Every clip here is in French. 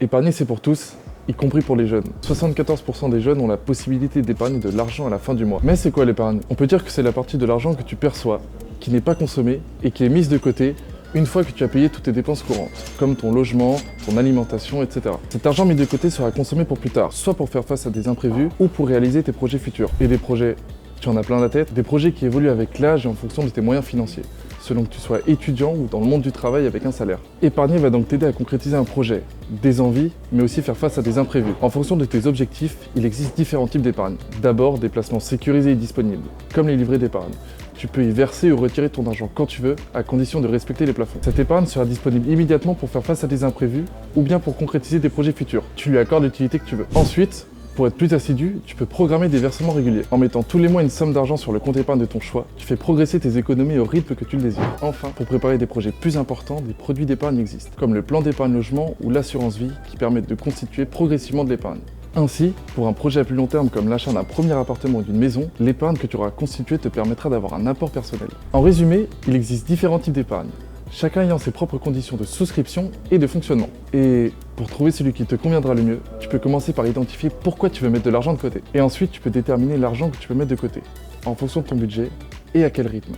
Épargner, c'est pour tous, y compris pour les jeunes. 74% des jeunes ont la possibilité d'épargner de l'argent à la fin du mois. Mais c'est quoi l'épargne? On peut dire que c'est la partie de l'argent que tu perçois, qui n'est pas consommée et qui est mise de côté une fois que tu as payé toutes tes dépenses courantes, comme ton logement, ton alimentation, etc. Cet argent mis de côté sera consommé pour plus tard, soit pour faire face à des imprévus ou pour réaliser tes projets futurs. Et des projets, tu en as plein la tête, des projets qui évoluent avec l'âge et en fonction de tes moyens financiers, selon que tu sois étudiant ou dans le monde du travail avec un salaire. Épargner va donc t'aider à concrétiser un projet, des envies, mais aussi faire face à des imprévus. En fonction de tes objectifs, il existe différents types d'épargne. D'abord, des placements sécurisés et disponibles, comme les livrets d'épargne. Tu peux y verser ou retirer ton argent quand tu veux, à condition de respecter les plafonds. Cette épargne sera disponible immédiatement pour faire face à des imprévus, ou bien pour concrétiser des projets futurs. Tu lui accordes l'utilité que tu veux. Ensuite, pour être plus assidu, tu peux programmer des versements réguliers. En mettant tous les mois une somme d'argent sur le compte épargne de ton choix, tu fais progresser tes économies au rythme que tu le désires. Enfin, pour préparer des projets plus importants, des produits d'épargne existent, comme le plan d'épargne logement ou l'assurance vie, qui permettent de constituer progressivement de l'épargne. Ainsi, pour un projet à plus long terme comme l'achat d'un premier appartement ou d'une maison, l'épargne que tu auras constituée te permettra d'avoir un apport personnel. En résumé, il existe différents types d'épargne, chacun ayant ses propres conditions de souscription et de fonctionnement. Et pour trouver celui qui te conviendra le mieux, tu peux commencer par identifier pourquoi tu veux mettre de l'argent de côté. Et ensuite, tu peux déterminer l'argent que tu peux mettre de côté, en fonction de ton budget et à quel rythme.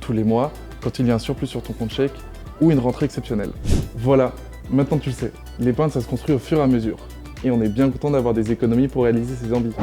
Tous les mois, quand il y a un surplus sur ton compte chèque ou une rentrée exceptionnelle. Voilà, maintenant tu le sais, l'épargne ça se construit au fur et à mesure. Et on est bien content d'avoir des économies pour réaliser ses envies.